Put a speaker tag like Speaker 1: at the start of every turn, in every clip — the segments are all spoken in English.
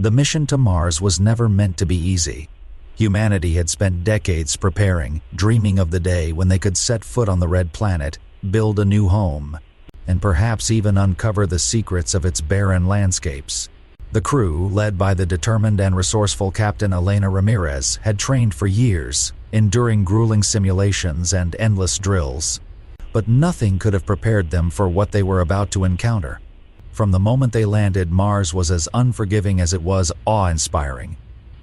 Speaker 1: The mission to Mars was never meant to be easy. Humanity had spent decades preparing, dreaming of the day when they could set foot on the red planet, build a new home, and perhaps even uncover the secrets of its barren landscapes. The crew, led by the determined and resourceful Captain Elena Ramirez, had trained for years, enduring grueling simulations and endless drills. But nothing could have prepared them for what they were about to encounter. From the moment they landed, Mars was as unforgiving as it was awe-inspiring.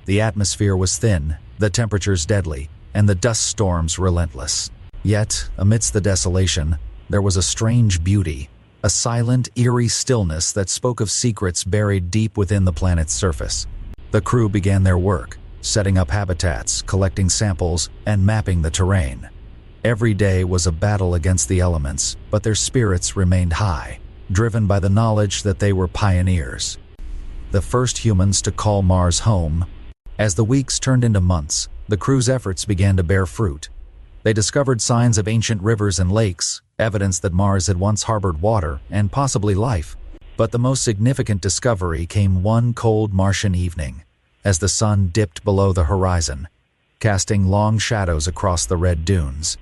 Speaker 1: The atmosphere was thin, the temperatures deadly, and the dust storms relentless. Yet, amidst the desolation, there was a strange beauty, a silent, eerie stillness that spoke of secrets buried deep within the planet's surface. The crew began their work, setting up habitats, collecting samples, and mapping the terrain. Every day was a battle against the elements, but their spirits remained high, driven by the knowledge that they were pioneers, the first humans to call Mars home. As the weeks turned into months, the crew's efforts began to bear fruit. They discovered signs of ancient rivers and lakes, evidence that Mars had once harbored water and possibly life. But the most significant discovery came one cold Martian evening, as the sun dipped below the horizon, casting long shadows across the red dunes.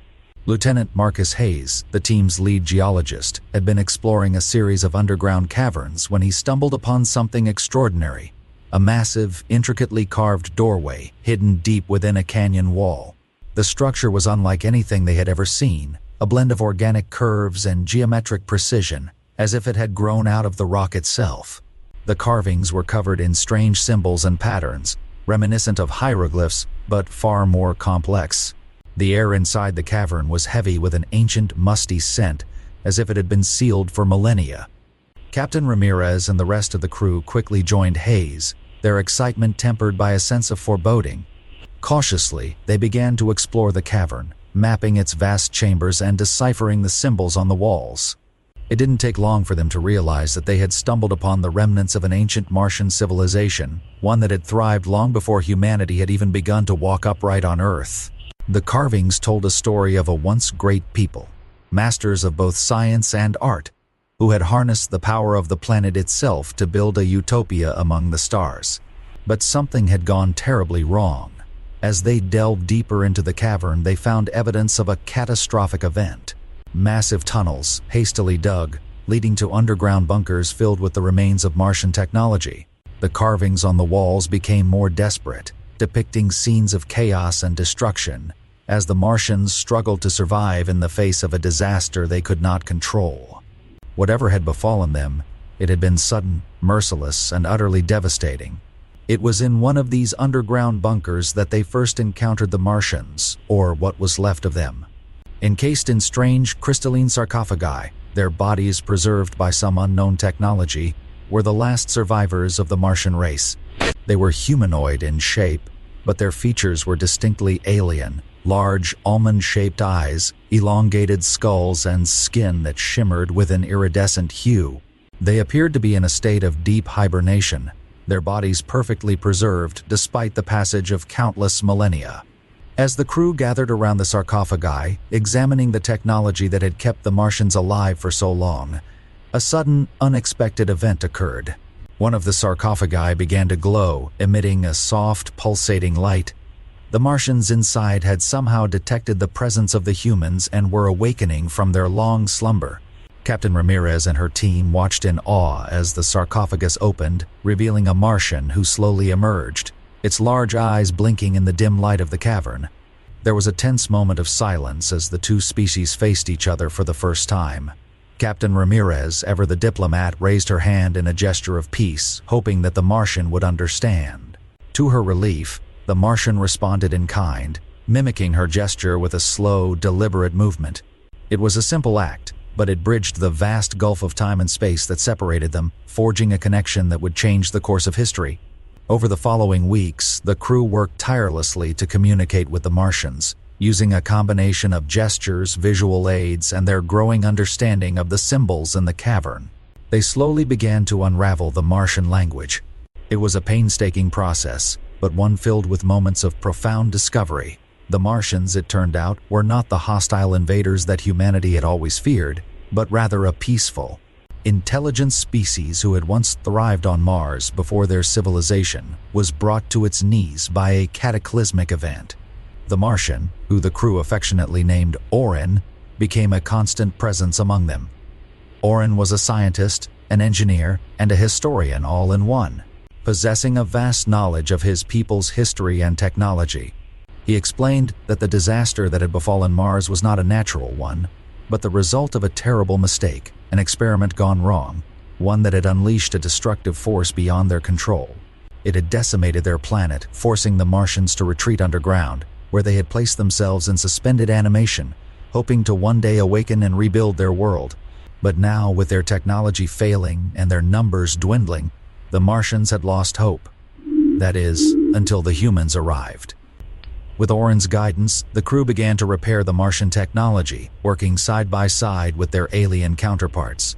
Speaker 1: Lieutenant Marcus Hayes, the team's lead geologist, had been exploring a series of underground caverns when he stumbled upon something extraordinary. A massive, intricately carved doorway hidden deep within a canyon wall. The structure was unlike anything they had ever seen, a blend of organic curves and geometric precision, as if it had grown out of the rock itself. The carvings were covered in strange symbols and patterns, reminiscent of hieroglyphs, but far more complex. The air inside the cavern was heavy with an ancient, musty scent, as if it had been sealed for millennia. Captain Ramirez and the rest of the crew quickly joined Hayes, their excitement tempered by a sense of foreboding. Cautiously, they began to explore the cavern, mapping its vast chambers and deciphering the symbols on the walls. It didn't take long for them to realize that they had stumbled upon the remnants of an ancient Martian civilization, one that had thrived long before humanity had even begun to walk upright on Earth. The carvings told a story of a once great people, masters of both science and art, who had harnessed the power of the planet itself to build a utopia among the stars. But something had gone terribly wrong. As they delved deeper into the cavern, they found evidence of a catastrophic event. Massive tunnels, hastily dug, leading to underground bunkers filled with the remains of Martian technology. The carvings on the walls became more desperate, depicting scenes of chaos and destruction, as the Martians struggled to survive in the face of a disaster they could not control. Whatever had befallen them, it had been sudden, merciless, and utterly devastating. It was in one of these underground bunkers that they first encountered the Martians, or what was left of them. Encased in strange, crystalline sarcophagi, their bodies preserved by some unknown technology, were the last survivors of the Martian race. They were humanoid in shape, but their features were distinctly alien. Large, almond-shaped eyes, elongated skulls, and skin that shimmered with an iridescent hue. They appeared to be in a state of deep hibernation, their bodies perfectly preserved despite the passage of countless millennia. As the crew gathered around the sarcophagi, examining the technology that had kept the Martians alive for so long, a sudden, unexpected event occurred. One of the sarcophagi began to glow, emitting a soft, pulsating light. The Martians inside had somehow detected the presence of the humans and were awakening from their long slumber. Captain Ramirez and her team watched in awe as the sarcophagus opened, revealing a Martian who slowly emerged, its large eyes blinking in the dim light of the cavern. There was a tense moment of silence as the two species faced each other for the first time. Captain Ramirez, ever the diplomat, raised her hand in a gesture of peace, hoping that the Martian would understand. To her relief, the Martian responded in kind, mimicking her gesture with a slow, deliberate movement. It was a simple act, but it bridged the vast gulf of time and space that separated them, forging a connection that would change the course of history. Over the following weeks, the crew worked tirelessly to communicate with the Martians, using a combination of gestures, visual aids, and their growing understanding of the symbols in the cavern. They slowly began to unravel the Martian language. It was a painstaking process, but one filled with moments of profound discovery. The Martians, it turned out, were not the hostile invaders that humanity had always feared, but rather a peaceful, Intelligent species who had once thrived on Mars before their civilization was brought to its knees by a cataclysmic event. The Martian, who the crew affectionately named Orin, became a constant presence among them. Orin was a scientist, an engineer, and a historian all in one, possessing a vast knowledge of his people's history and technology. He explained that the disaster that had befallen Mars was not a natural one, but the result of a terrible mistake, an experiment gone wrong, one that had unleashed a destructive force beyond their control. It had decimated their planet, forcing the Martians to retreat underground, where they had placed themselves in suspended animation, hoping to one day awaken and rebuild their world. But now, with their technology failing and their numbers dwindling, the Martians had lost hope. That is, until the humans arrived. With Orin's guidance, the crew began to repair the Martian technology, working side by side with their alien counterparts.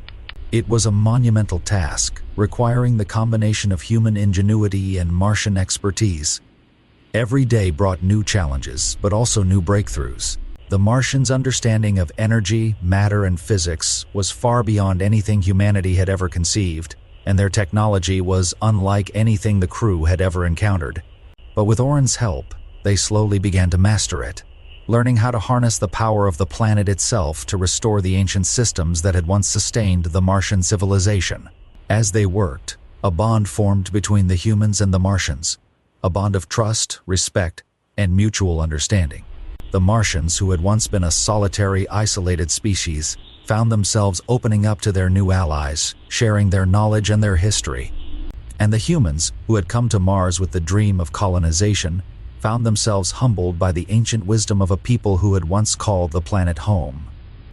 Speaker 1: It was a monumental task, requiring the combination of human ingenuity and Martian expertise. Every day brought new challenges, but also new breakthroughs. The Martians' understanding of energy, matter, and physics was far beyond anything humanity had ever conceived, and their technology was unlike anything the crew had ever encountered. But with Orin's help, they slowly began to master it, learning how to harness the power of the planet itself to restore the ancient systems that had once sustained the Martian civilization. As they worked, a bond formed between the humans and the Martians, a bond of trust, respect, and mutual understanding. The Martians, who had once been a solitary, isolated species, found themselves opening up to their new allies, sharing their knowledge and their history. And the humans, who had come to Mars with the dream of colonization, found themselves humbled by the ancient wisdom of a people who had once called the planet home.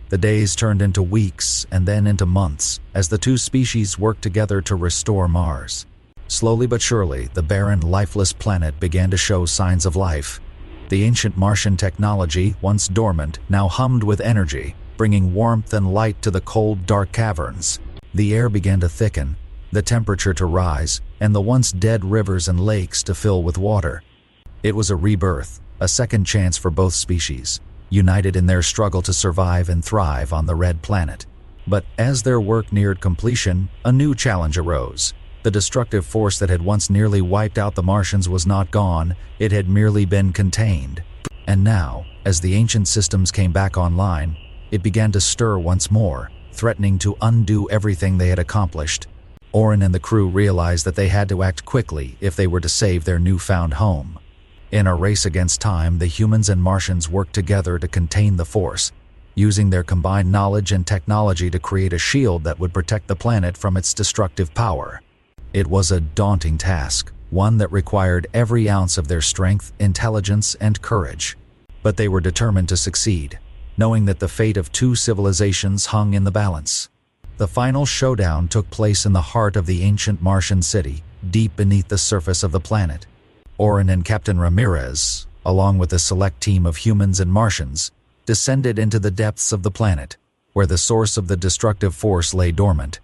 Speaker 1: The days turned into weeks and then into months as the two species worked together to restore Mars. Slowly but surely, the barren, lifeless planet began to show signs of life. The ancient Martian technology, once dormant, now hummed with energy, bringing warmth and light to the cold, dark caverns. The air began to thicken, the temperature to rise, and the once dead rivers and lakes to fill with water. It was a rebirth, a second chance for both species, united in their struggle to survive and thrive on the Red Planet. But as their work neared completion, a new challenge arose. The destructive force that had once nearly wiped out the Martians was not gone, it had merely been contained. And now, as the ancient systems came back online, it began to stir once more, threatening to undo everything they had accomplished. Orin and the crew realized that they had to act quickly if they were to save their newfound home. In a race against time, the humans and Martians worked together to contain the force, using their combined knowledge and technology to create a shield that would protect the planet from its destructive power. It was a daunting task, one that required every ounce of their strength, intelligence, and courage. But they were determined to succeed, knowing that the fate of two civilizations hung in the balance. The final showdown took place in the heart of the ancient Martian city, deep beneath the surface of the planet. Orin and Captain Ramirez, along with a select team of humans and Martians, descended into the depths of the planet, where the source of the destructive force lay dormant.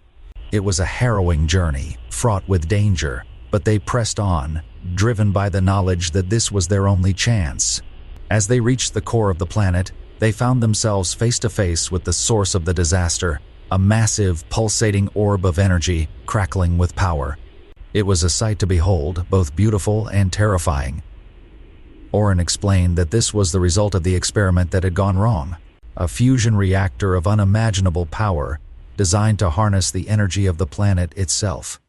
Speaker 1: It was a harrowing journey, fraught with danger, but they pressed on, driven by the knowledge that this was their only chance. As they reached the core of the planet, they found themselves face to face with the source of the disaster, a massive, pulsating orb of energy, crackling with power. It was a sight to behold, both beautiful and terrifying. Orin explained that this was the result of the experiment that had gone wrong, a fusion reactor of unimaginable power, designed to harness the energy of the planet itself.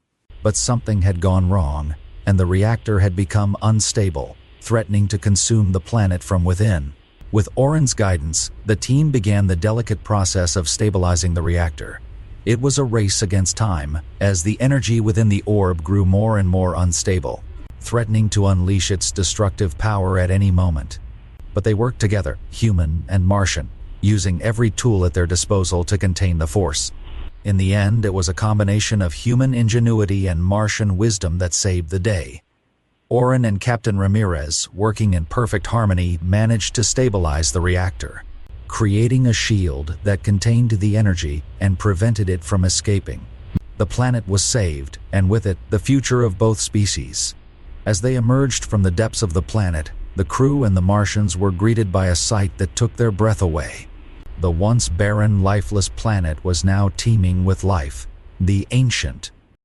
Speaker 1: But something had gone wrong, and the reactor had become unstable, threatening to consume the planet from within. With Orin's guidance, the team began the delicate process of stabilizing the reactor. It was a race against time, as the energy within the orb grew more and more unstable, threatening to unleash its destructive power at any moment. But they worked together, human and Martian, using every tool at their disposal to contain the force. In the end, it was a combination of human ingenuity and Martian wisdom that saved the day. Orin and Captain Ramirez, working in perfect harmony, managed to stabilize the reactor, creating a shield that contained the energy and prevented it from escaping. The planet was saved, and with it, the future of both species. As they emerged from the depths of the planet, the crew and the Martians were greeted by a sight that took their breath away. The once barren, lifeless planet was now teeming with life. The ancient